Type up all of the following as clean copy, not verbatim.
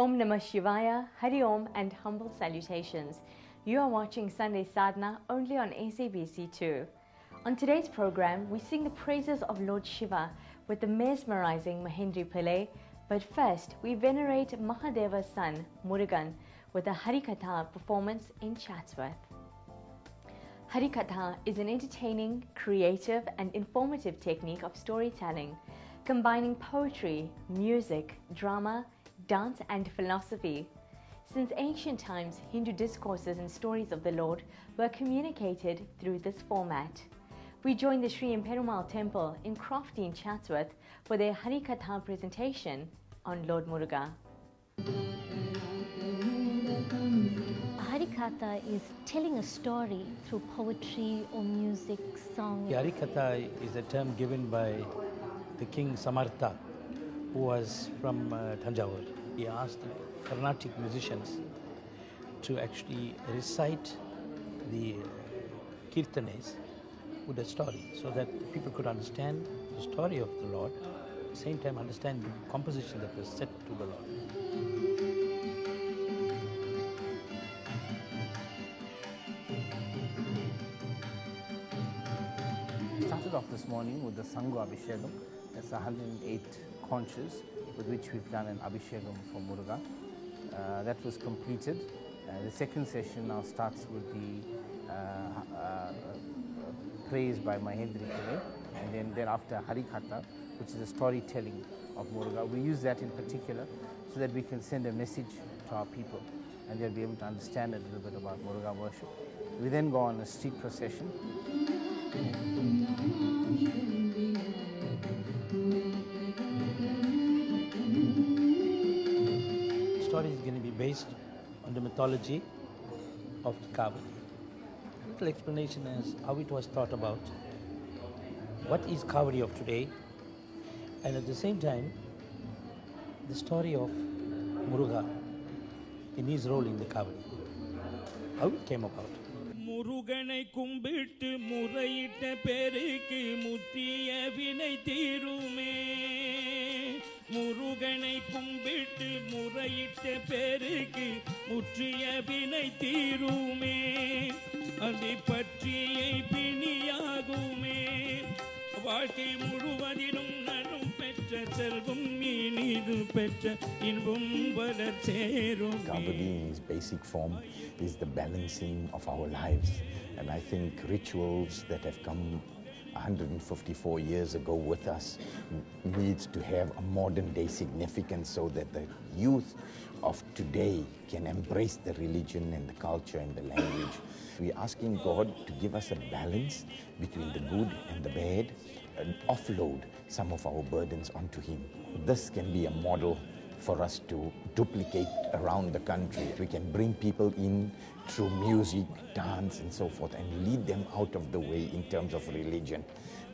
Om Namah Shivaya, Hari Om and humble salutations. You are watching Sunday Sadhana only on SABC 2. On today's program, we sing the praises of Lord Shiva with the mesmerizing Mahenthri Pillay. But first, we venerate Mahadeva's son, Murugan, with a Harikatha performance in Chatsworth. Harikatha is an entertaining, creative and informative technique of storytelling, combining poetry, music, drama, dance and philosophy. Since ancient times, Hindu discourses and stories of the Lord were communicated through this format. We join the Sri Imperumal Temple in Crofty in Chatsworth for their Harikatha presentation on Lord Muruga. Harikatha is telling a story through poetry or music, song. Harikatha is a term given by the king Samartha, who was from Tanjavur. He asked the Carnatic musicians to actually recite the kirtanes with a story so that people could understand the story of the Lord, at the same time understand the composition that was set to the Lord. We started off this morning with the Sangu Abhishekam. That's 108 conches with which we've done an Abhishekam for Muruga. That was completed. The second session now starts with the praise by Mahenthri Pillay, and then thereafter Harikatha, which is a storytelling of Muruga. We use that in particular so that we can send a message to our people and they'll be able to understand a little bit about Muruga worship. We then go on a street procession. The story is going to be based on the mythology of Kavadi. A little explanation as how it was thought about, what is Kavadi of today, and at the same time, the story of Muruga in his role in the Kavadi, how it came about. முருகனை கும்பிட்டு முறையிட்ட பேருக்கு முற்றிய வினை தீருமே முருகனை கும்பிட்டு முறையிட்ட பேருக்கு முற்றிய வினை தீருமே அதை பற்றியை பிணியாகுமே வாழ்க்கை முழுவதிலும் நரும் பெற்ற செல்வம் மீனிது பெற்ற இன்பம் வளர் சேருமே. Kavadi in its basic form is the balancing of our lives, and I think rituals that have come 154 years ago with us needs to have a modern day significance so that the youth of today can embrace the religion and the culture and the language. We're asking God to give us a balance between the good and the bad and offload some of our burdens onto Him. This can be a model for us to duplicate around the country. We can bring people in through music, dance and so forth and lead them out of the way in terms of religion,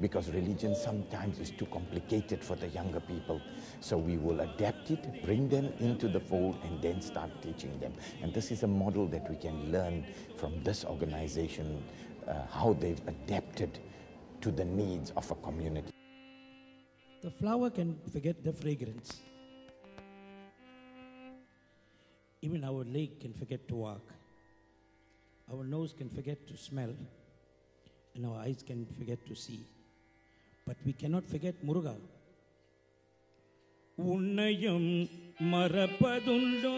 because religion sometimes is too complicated for the younger people. So we will adapt it, bring them into the fold and then start teaching them. And this is a model that we can learn from this organization, how they've adapted to the needs of a community. The flower can forget the fragrance. Even our leg can forget to walk. Our nose can forget to smell. And our eyes can forget to see. But we cannot forget Muruga. உன்னையும் மறப்பதுண்டோ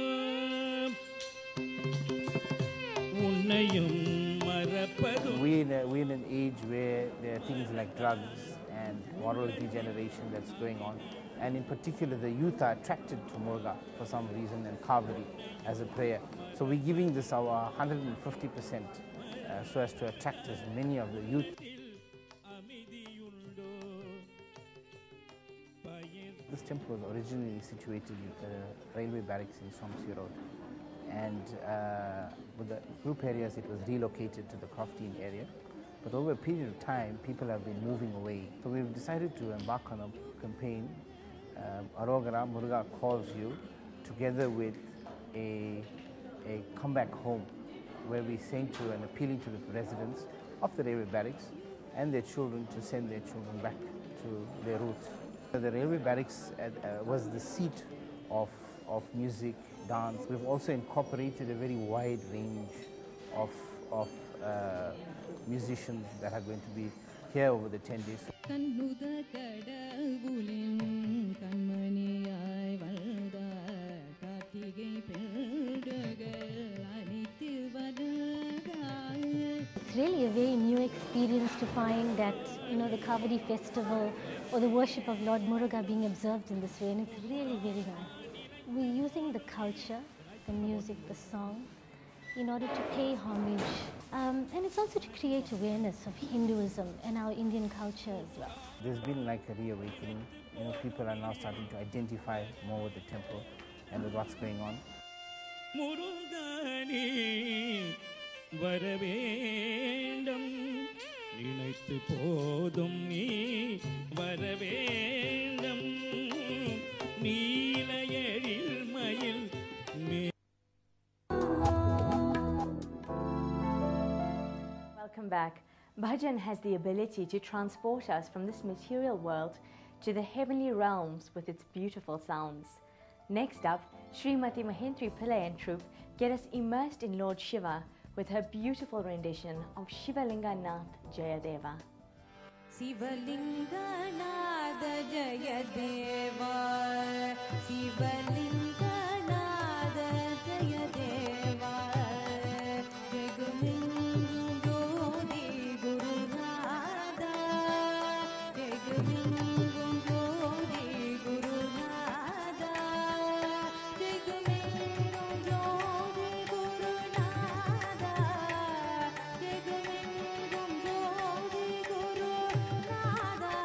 உன்னையும் மறப்பதுண்டோ. We're in an age where there are things like drugs and moral degeneration that's going on. And in particular, the youth are attracted to Muruga for some reason and Kavadi as a prayer. So we're giving this our 150% so as to attract as many of the youth. This temple was originally situated in the railway barracks in Swampsea Road. And with the group areas, it was relocated to the Crofty area. But over a period of time, people have been moving away. So we've decided to embark on a campaign, Arogara Muruga Calls You, together with a comeback home, where we're saying to and appealing to the residents of the railway barracks and their children to send their children back to their roots. The railway barracks was the seat of music, dance. We've also incorporated a very wide range of musicians that are going to be here over the 10 days. It's really a very new experience to find that, the Kavadi festival or the worship of Lord Muruga being observed in this way, and it's really very nice. We're using the culture, the music, the song, in order to pay homage. And it's also to create awareness of Hinduism and our Indian culture as well. There's been like a reawakening. People are now starting to identify more with the temple and with what's going on. முருகனே வரவேண்டும் நினைத்து போதும் நீ வரவேண்டும் நீலையெழில் மயில் Welcome back. Bhajan has the ability to transport us from this material world to the heavenly realms with its beautiful sounds. Next up, Srimati Mahenthri Pillay and troupe get us immersed in Lord Shiva with her beautiful rendition of Shivalinga Nath Jayadeva. Shivalinga Nath Jayadeva, Shivalinga Nath Jayadeva, Jagmindu Jodi Guru Nada, Jagmindu Jodi Guru Nada, Jagmindu Jodi Guru Nada, Jagmindu Jodi Guru Nada,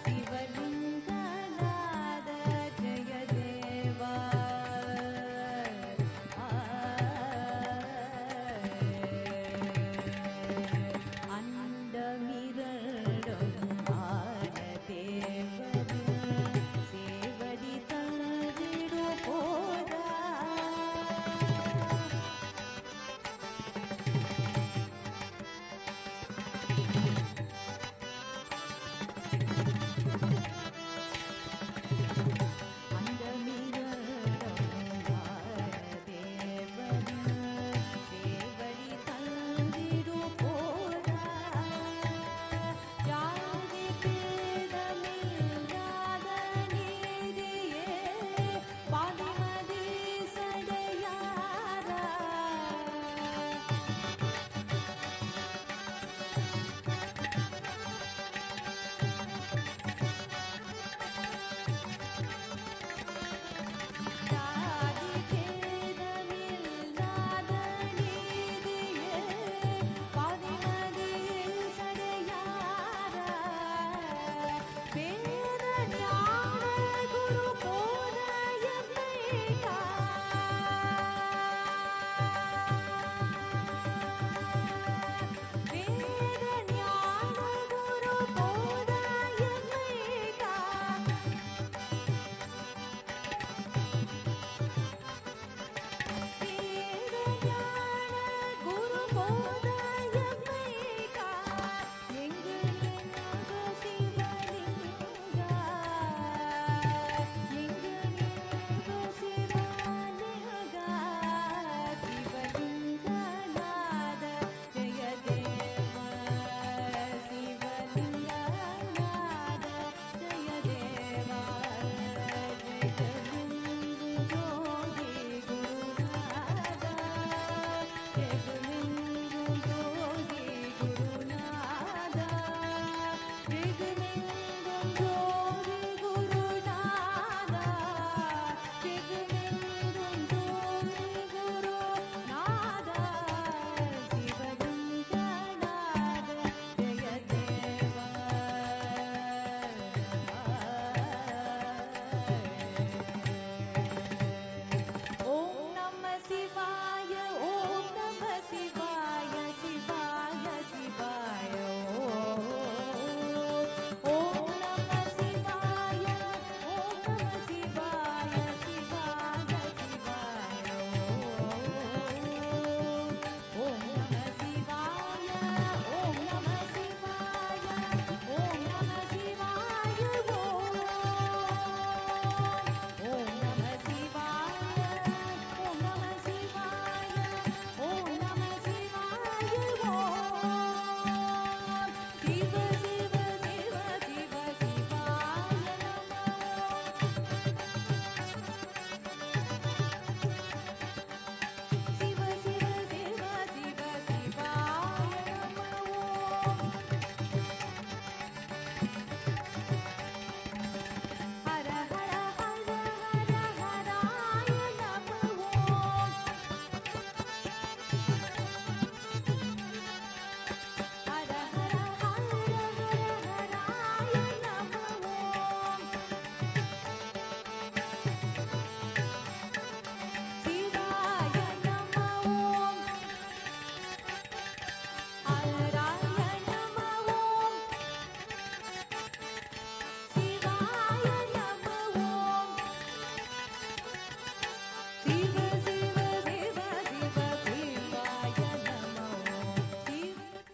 Shivalinga Nada Jayadeva.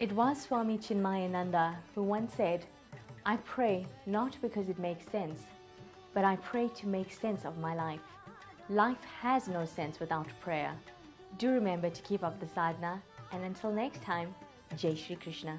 It was Swami Chinmayananda who once said, "I pray not because it makes sense, but I pray to make sense of my life. Life has no sense without prayer." Do remember to keep up the sadhana, and until next time, Jai Shri Krishna.